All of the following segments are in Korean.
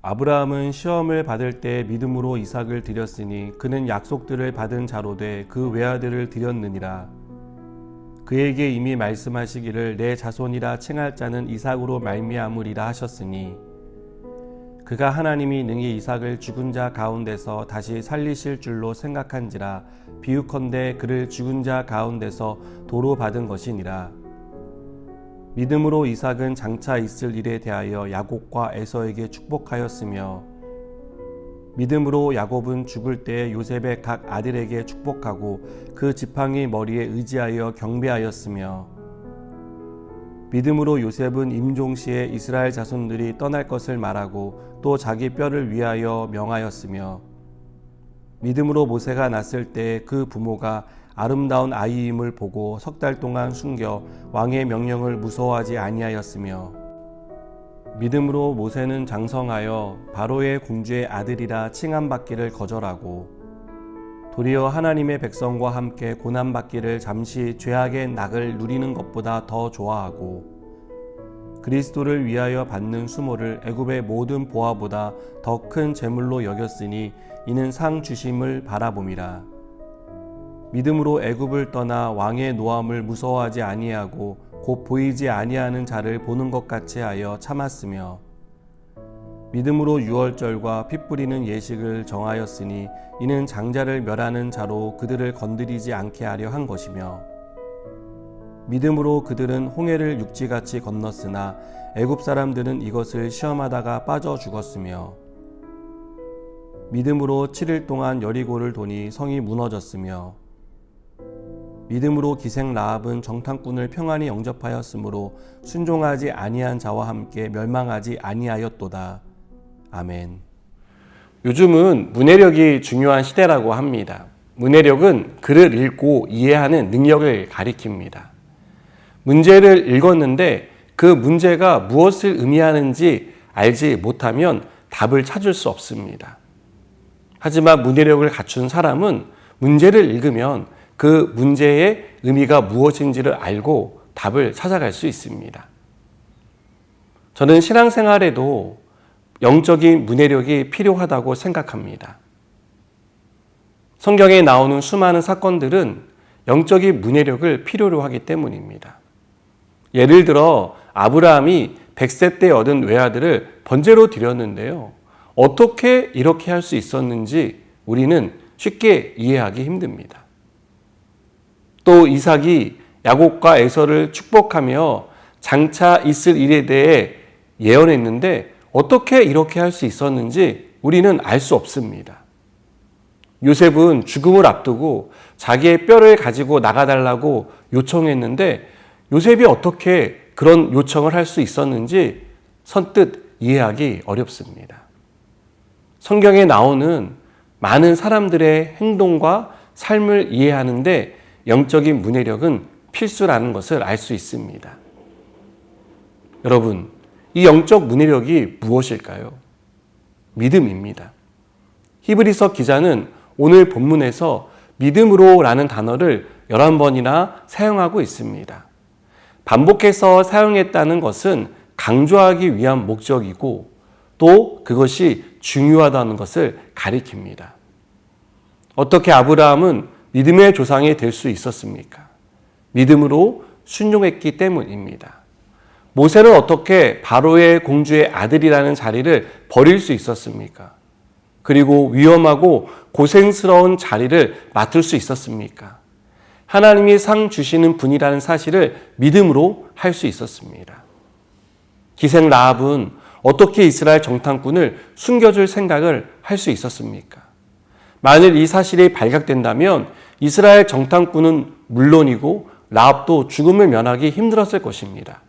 아브라함은 시험을 받을 때 믿음으로 이삭을 드렸으니 그는 약속들을 받은 자로 돼 그 외아들을 드렸느니라. 그에게 이미 말씀하시기를 내 자손이라 칭할 자는 이삭으로 말미암으리라 하셨으니 그가 하나님이 능히 이삭을 죽은 자 가운데서 다시 살리실 줄로 생각한지라 비유컨대 그를 죽은 자 가운데서 도로 받은 것이니라. 믿음으로 이삭은 장차 있을 일에 대하여 야곱과 에서에게 축복하였으며 믿음으로 야곱은 죽을 때 요셉의 각 아들에게 축복하고 그 지팡이 머리에 의지하여 경배하였으며 믿음으로 요셉은 임종시에 이스라엘 자손들이 떠날 것을 말하고 또 자기 뼈를 위하여 명하였으며 믿음으로 모세가 났을 때 그 부모가 아름다운 아이임을 보고 석 달 동안 숨겨 왕의 명령을 무서워하지 아니하였으며 믿음으로 모세는 장성하여 바로의 공주의 아들이라 칭함받기를 거절하고 도리어 하나님의 백성과 함께 고난받기를 잠시 죄악의 낙을 누리는 것보다 더 좋아하고 그리스도를 위하여 받는 수모를 애굽의 모든 보화보다 더 큰 재물로 여겼으니 이는 상 주심을 바라봄이라. 믿음으로 애굽을 떠나 왕의 노함을 무서워하지 아니하고 곧 보이지 아니하는 자를 보는 것 같이 하여 참았으며 믿음으로 유월절과 피 뿌리는 예식을 정하였으니 이는 장자를 멸하는 자로 그들을 건드리지 않게 하려 한 것이며 믿음으로 그들은 홍해를 육지같이 건넜으나 애굽 사람들은 이것을 시험하다가 빠져 죽었으며 믿음으로 7일 동안 여리고를 도니 성이 무너졌으며 믿음으로 기생 라합은 정탐꾼을 평안히 영접하였으므로 순종하지 아니한 자와 함께 멸망하지 아니하였도다. 아멘. 요즘은 문해력이 중요한 시대라고 합니다. 문해력은 글을 읽고 이해하는 능력을 가리킵니다. 문제를 읽었는데 그 문제가 무엇을 의미하는지 알지 못하면 답을 찾을 수 없습니다. 하지만 문해력을 갖춘 사람은 문제를 읽으면 그 문제의 의미가 무엇인지를 알고 답을 찾아갈 수 있습니다. 저는 신앙생활에도 영적인 문해력이 필요하다고 생각합니다. 성경에 나오는 수많은 사건들은 영적인 문해력을 필요로 하기 때문입니다. 예를 들어 아브라함이 100세 때 얻은 외아들을 번제로 드렸는데요. 어떻게 이렇게 할 수 있었는지 우리는 쉽게 이해하기 힘듭니다. 또 이삭이 야곱과 에서를 축복하며 장차 있을 일에 대해 예언했는데 어떻게 이렇게 할 수 있었는지 우리는 알 수 없습니다. 요셉은 죽음을 앞두고 자기의 뼈를 가지고 나가달라고 요청했는데 요셉이 어떻게 그런 요청을 할 수 있었는지 선뜻 이해하기 어렵습니다. 성경에 나오는 많은 사람들의 행동과 삶을 이해하는데 영적인 문해력은 필수라는 것을 알 수 있습니다. 여러분, 이 영적 문해력이 무엇일까요? 믿음입니다. 히브리서 기자는 오늘 본문에서 믿음으로 라는 단어를 11번이나 사용하고 있습니다. 반복해서 사용했다는 것은 강조하기 위한 목적이고 또 그것이 중요하다는 것을 가리킵니다. 어떻게 아브라함은 믿음의 조상이 될 수 있었습니까? 믿음으로 순종했기 때문입니다. 모세는 어떻게 바로의 공주의 아들이라는 자리를 버릴 수 있었습니까? 그리고 위험하고 고생스러운 자리를 맡을 수 있었습니까? 하나님이 상 주시는 분이라는 사실을 믿음으로 할 수 있었습니다. 기생 라합은 어떻게 이스라엘 정탐꾼을 숨겨줄 생각을 할 수 있었습니까? 만일 이 사실이 발각된다면 이스라엘 정탐꾼은 물론이고 라합도 죽음을 면하기 힘들었을 것입니다.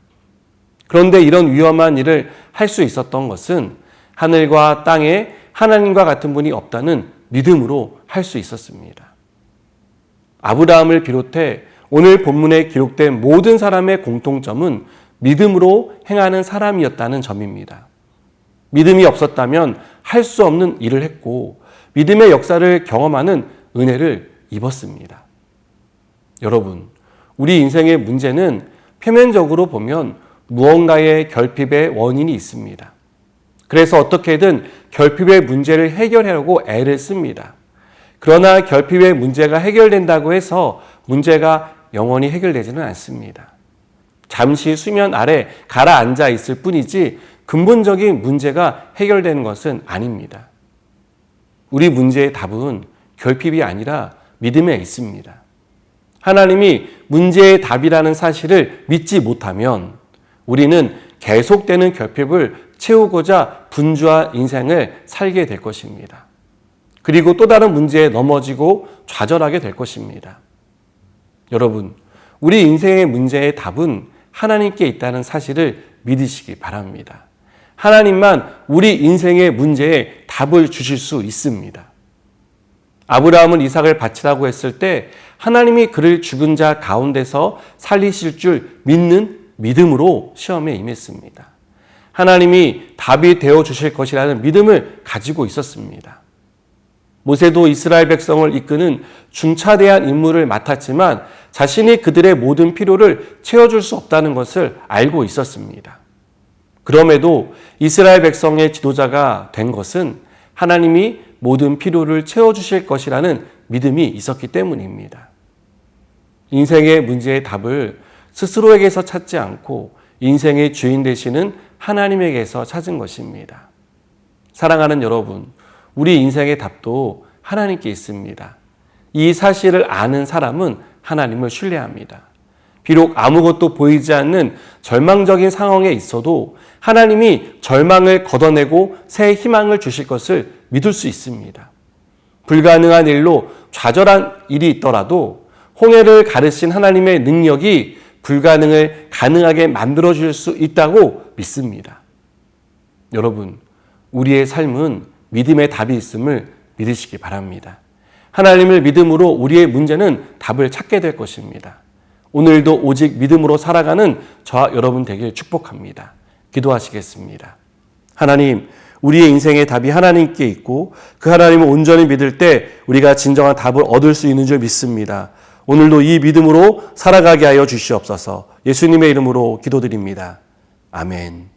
그런데 이런 위험한 일을 할 수 있었던 것은 하늘과 땅에 하나님과 같은 분이 없다는 믿음으로 할 수 있었습니다. 아브라함을 비롯해 오늘 본문에 기록된 모든 사람의 공통점은 믿음으로 행하는 사람이었다는 점입니다. 믿음이 없었다면 할 수 없는 일을 했고 믿음의 역사를 경험하는 은혜를 입었습니다. 여러분, 우리 인생의 문제는 표면적으로 보면 무언가의 결핍의 원인이 있습니다. 그래서 어떻게든 결핍의 문제를 해결하려고 애를 씁니다. 그러나 결핍의 문제가 해결된다고 해서 문제가 영원히 해결되지는 않습니다. 잠시 수면 아래 가라앉아 있을 뿐이지 근본적인 문제가 해결되는 것은 아닙니다. 우리 문제의 답은 결핍이 아니라 믿음에 있습니다. 하나님이 문제의 답이라는 사실을 믿지 못하면 우리는 계속되는 결핍을 채우고자 분주한 인생을 살게 될 것입니다. 그리고 또 다른 문제에 넘어지고 좌절하게 될 것입니다. 여러분, 우리 인생의 문제의 답은 하나님께 있다는 사실을 믿으시기 바랍니다. 하나님만 우리 인생의 문제에 답을 주실 수 있습니다. 아브라함은 이삭을 바치라고 했을 때 하나님이 그를 죽은 자 가운데서 살리실 줄 믿는 믿음으로 시험에 임했습니다. 하나님이 답이 되어 주실 것이라는 믿음을 가지고 있었습니다. 모세도 이스라엘 백성을 이끄는 중차대한 임무를 맡았지만 자신이 그들의 모든 필요를 채워줄 수 없다는 것을 알고 있었습니다. 그럼에도 이스라엘 백성의 지도자가 된 것은 하나님이 모든 필요를 채워주실 것이라는 믿음이 있었기 때문입니다. 인생의 문제의 답을 스스로에게서 찾지 않고 인생의 주인 되시는 하나님에게서 찾은 것입니다. 사랑하는 여러분, 우리 인생의 답도 하나님께 있습니다. 이 사실을 아는 사람은 하나님을 신뢰합니다. 비록 아무것도 보이지 않는 절망적인 상황에 있어도 하나님이 절망을 걷어내고 새 희망을 주실 것을 믿을 수 있습니다. 불가능한 일로 좌절한 일이 있더라도 홍해를 가르신 하나님의 능력이 불가능을 가능하게 만들어줄 수 있다고 믿습니다. 여러분, 우리의 삶은 믿음의 답이 있음을 믿으시기 바랍니다. 하나님을 믿음으로 우리의 문제는 답을 찾게 될 것입니다. 오늘도 오직 믿음으로 살아가는 저와 여러분 되길 축복합니다. 기도하시겠습니다. 하나님, 우리의 인생의 답이 하나님께 있고 그 하나님을 온전히 믿을 때 우리가 진정한 답을 얻을 수 있는 줄 믿습니다. 오늘도 이 믿음으로 살아가게 하여 주시옵소서. 예수님의 이름으로 기도드립니다. 아멘.